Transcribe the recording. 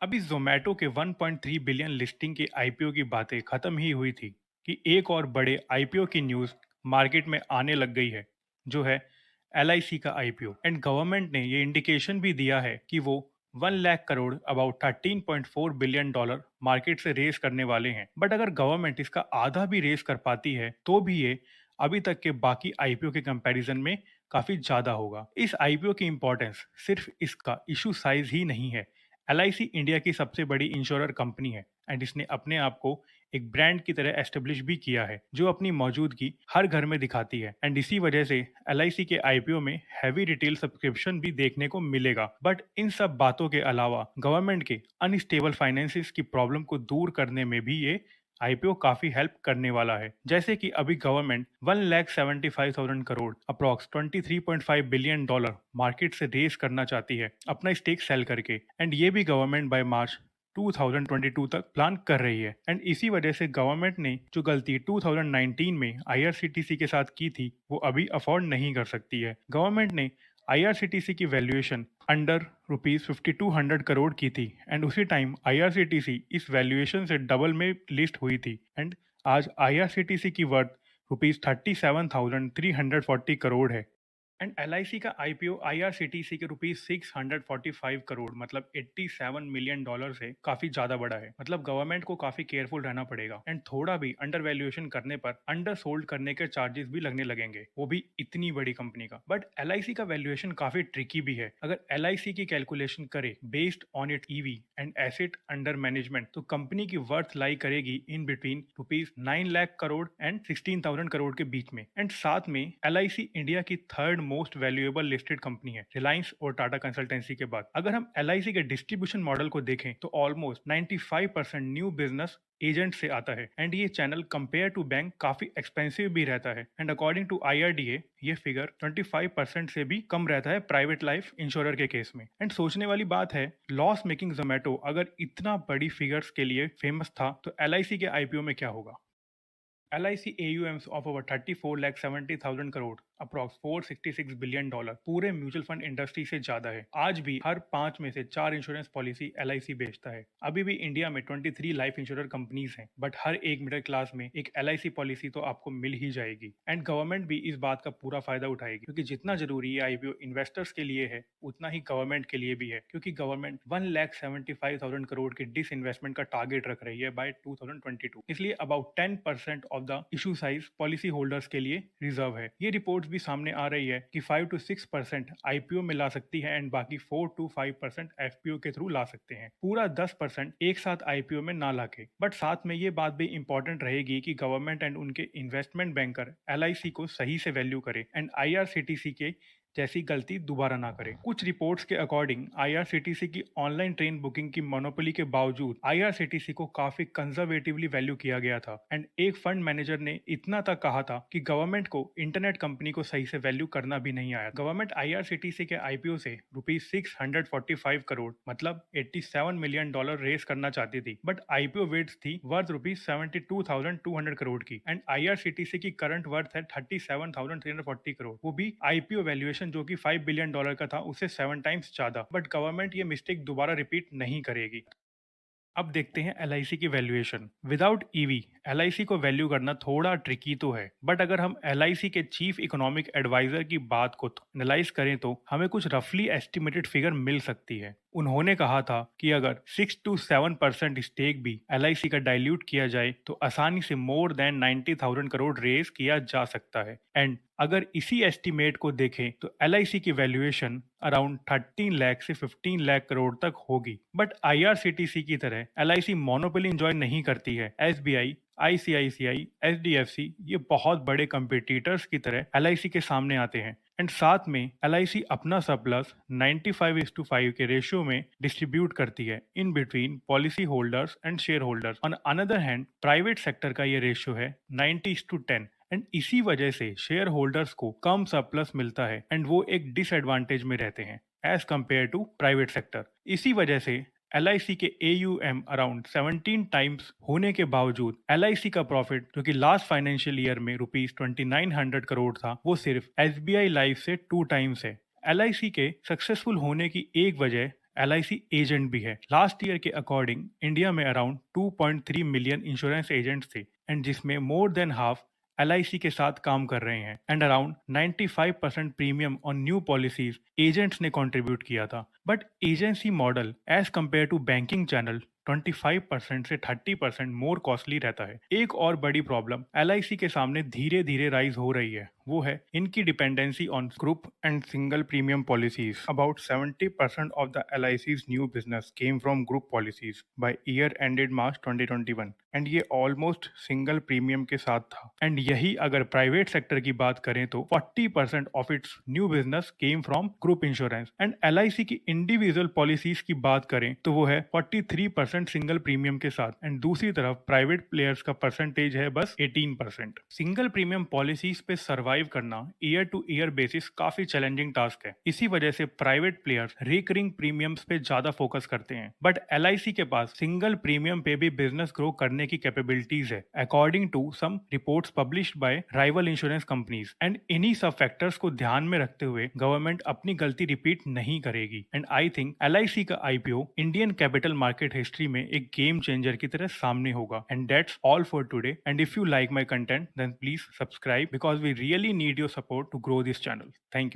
अभी जोमेटो के 1.3 billion listing की आईपीओ की बातें खत्म ही हुई थी कि एक और बड़े आईपीओ की न्यूज मार्केट में आने लग गई है, जो है एलआईसी का आईपीओ। एंड गवर्नमेंट ने ये इंडिकेशन भी दिया है कि वो 1 lakh crore about $13.4 billion market से रेस करने वाले हैं। बट अगर गवर्नमेंट इसका आधा भी रेस कर पाती है तो भी ये अभी तक के बाकी आईपीओ के कंपैरिजन में काफी ज्यादा होगा। इस आईपीओ की इंपॉर्टेंस सिर्फ इसका इशू साइज ही नहीं है। एलआईसी इंडिया की सबसे बड़ी इंश्योरर कंपनी है एंड इसने अपने आप को एक ब्रांड की तरह एस्टेब्लिश भी किया है, जो अपनी मौजूदगी हर घर में दिखाती है। एंड इसी वजह से एलआईसी के आईपीओ में हैवी रिटेल सब्सक्रिप्शन भी देखने को मिलेगा। बट इन सब बातों के अलावा गवर्नमेंट के अनस्टेबल फाइनेंसिस की प्रॉब्लम को दूर करने में भी ये आईपीओ काफी हेल्प करने वाला है। जैसे कि अभी government 1,75,000 crore approx $23.5 billion market से रेस करना चाहती है अपना स्टेक सेल करके। एंड ये भी गवर्नमेंट बाय मार्च 2022 तक प्लान कर रही है। एंड इसी वजह से गवर्नमेंट ने जो गलती 2019 में आईआरसीटीसी के साथ की थी वो अभी अफोर्ड नहीं कर सकती है। गवर्नमेंट ने आईआरसीटीसी की वैल्यूएशन अंडर ₹5200 करोड़ की थी एंड उसी टाइम आईआरसीटीसी इस वैल्यूएशन से डबल में लिस्ट हुई थी। एंड आज आईआरसीटीसी की वर्थ ₹37,340 है। एंड एलआईसी का आईपीओ आईआरसीटीसी के ₹645 करोड़ मतलब $87 मिलियन से काफी ज्यादा बड़ा है। मतलब गवर्नमेंट को काफी केयरफुल रहना पड़ेगा एंड थोड़ा भी अंडर वैल्यूएशन करने पर अंडर सोल्ड करने के चार्जेस भी लगने लगेंगे, वो भी इतनी बड़ी कंपनी का। बट एलआईसी का वैल्यूएशन काफी ट्रिकी भी है। अगर एलआईसी की कैलकुलेशन करे based on it EV and asset under management तो कंपनी की वर्थ लाई करेगी in between ₹9 lakh crore and 16,000 crore के बीच में। एंड साथ में एलआईसी इंडिया की third most valuable listed company है, रिलायंस और टाटा कंसल्टेंसी के बाद। अगर हम एलआईसी के डिस्ट्रीब्यूशन मॉडल को देखें तो ऑलमोस्ट 95% न्यू बिजनेस एजेंट से आता है एंड ये चैनल कंपेयर टू बैंक काफी एक्सपेंसिव भी रहता है। एंड अकॉर्डिंग टू आईआरडीए ये फिगर 25% से भी कम रहता है प्राइवेट लाइफ इंश्योरर के केस में। एंड सोचने वाली बात है, लॉस मेकिंग जोमेटो अगर इतना बड़ी फिगर्स के लिए फेमस था तो एलआईसी के आईपीओ में क्या होगा। LIC AUMs of over 34,70,000 crore approx $466 billion पूरे म्यूचुअल फंड इंडस्ट्री से ज्यादा है। आज भी हर 5 में से 4 इंश्योरेंस पॉलिसी LIC बेचता है। अभी भी इंडिया में 23 लाइफ इंश्योरर कंपनीज हैं, बट हर एक मिडिल क्लास में एक LIC पॉलिसी तो आपको मिल ही जाएगी। एंड गवर्नमेंट भी इस बात का पूरा फायदा उठाएगी, क्योंकि जितना जरूरी ये आईपीओ इन्वेस्टर्स के लिए है उतना ही गवर्नमेंट के लिए भी है, क्योंकि गवर्नमेंट 1,75,000 करोड़ के डिस इन्वेस्टमेंट का टारगेट रख रही है बाय 2022। इसलिए about 10% of the issue size policy holders के लिए रिजर्व है। ये रिपोर्ट्स भी सामने आ रही है कि 5 to 6% आईपीओ में ला सकती है एंड बाकी 4 to 5% एफपीओ के थ्रू ला सकते हैं। पूरा 10% एक साथ आईपीओ में ना लाके। बट साथ में ये बात भी इंपॉर्टेंट रहेगी कि गवर्नमेंट एंड उनके इन्वेस्टमेंट बैंकर एलआईसी को सही से वैल्यू करे एंड आईआरसीटीसी के जैसी गलती दोबारा ना करें। कुछ रिपोर्ट्स के अकॉर्डिंग आईआरसीटीसी की ऑनलाइन ट्रेन बुकिंग की मोनोपोली के बावजूद आईआरसीटीसी को काफी कंजर्वेटिवली वैल्यू किया गया था। एंड एक फंड मैनेजर ने इतना तक कहा था कि गवर्नमेंट को इंटरनेट कंपनी को सही से वैल्यू करना भी नहीं आया। गवर्नमेंट आईआरसीटीसी के आईपीओ से ₹645 करोड़ मतलब $87 मिलियन रेस करना चाहती थी, बट आईपीओ वेट्स थी वर्थ ₹72,200 की एंड आईआरसीटीसी की करंट वर्थ है $37,340 करोड़, वो भी आईपीओ वैल्यूएशन जो कि $5 बिलियन का था उससे 7 टाइम्स ज्यादा। बट गवर्नमेंट ये मिस्टेक दोबारा रिपीट नहीं करेगी। अब देखते हैं एलआईसी की वैल्यूएशन। विदाउट ईवी एलआईसी को वैल्यू करना थोड़ा ट्रिकी तो है, बट अगर हम एलआईसी के चीफ इकोनॉमिक एडवाइजर की बात को एनालाइज करें तो हमें कुछ रफली एस्टिमेटेड फिगर मिल सकती है। उन्होंने कहा था कि अगर 6 to 7% स्टेक भी एलआईसी का डाइल्यूट किया जाए तो आसानी से मोर देन 90,000 करोड़ रेज किया जा सकता है। एंड अगर इसी एस्टिमेट को देखें तो एलआईसी की वैल्यूएशन अराउंड 13 लाख से 15 लाख करोड़ तक होगी। बट आईआरसीटीसी की तरह एलआईसी मोनोपोली एंजॉय नहीं करती है। एसबीआई, आईसीआईसीआई, एचडीएफसी ये बहुत बड़े कंपटीटर्स की तरह एलआईसी के सामने आते हैं। एंड साथ में एलआईसी अपना सरप्लस 95:5 के रेशियो में डिस्ट्रीब्यूट करती है in between policy holders and share holders. On another hand private sector का ये रेशियो है 90:10 एंड इसी वजह से शेयर होल्डर्स को कम सरप्लस मिलता है एंड वो एक डिसएडवांटेज में रहते हैं as compare to private sector. इसी वजह से एलआईसी के एयूएम अराउंड 17 टाइम्स होने के बावजूद एलआईसी का प्रॉफिट जो कि लास्ट फाइनेंशियल ईयर में ₹2900 करोड़ था वो सिर्फ एसबीआई लाइफ से 2 टाइम्स है। एलआईसी के सक्सेसफुल होने की एक वजह LIC एजेंट भी है। लास्ट ईयर के अकॉर्डिंग इंडिया में अराउंड 2.3 मिलियन इंश्योरेंस एजेंट्स थे एंड जिसमें मोर देन हाफ LIC के साथ काम कर रहे हैं and around 95% premium on new policies agents ने कंट्रीब्यूट किया था। But agency model as compare to banking channel 25% से 30% मोर कॉस्टली रहता है। एक और बड़ी प्रॉब्लम LIC के सामने धीरे धीरे राइज हो रही है, वो है इनकी dependency on group and single premium policies. About 70% of the LIC's new business came from group policies by year ended March 2021 and ये ऑलमोस्ट सिंगल प्रीमियम के साथ था। एंड यही अगर प्राइवेट सेक्टर की बात करें तो 40% of its new business came from group insurance. And LIC की इंडिविजुअल पॉलिसीज की बात करें तो वो है 43% सिंगल प्रीमियम के साथ एंड दूसरी तरफ प्राइवेट प्लेयर्स का परसेंटेज है बस 18%। सिंगल प्रीमियम पॉलिसीज पे सर्वाइव करना ईयर टू ईयर बेसिस काफी चैलेंजिंग टास्क है। इसी वजह से प्राइवेट प्लेयर्स रिकरिंग प्रीमियम्स पे ज्यादा फोकस करते हैं। बट LIC के पास सिंगल प्रीमियम पे भी बिजनेस ग्रो करने की कैपेबिलिटीज है according to some reports published by rival insurance companies. And इन्हीं सब फैक्टर्स को ध्यान में रखते हुए गवर्नमेंट अपनी गलती रिपीट नहीं करेगी। एंड आई थिंक LIC का IPO Indian capital market history में एक गेम चेंजर की तरह सामने होगा। And that's all for today and if you like my content then please subscribe because we really need your support to grow this channel. Thank you.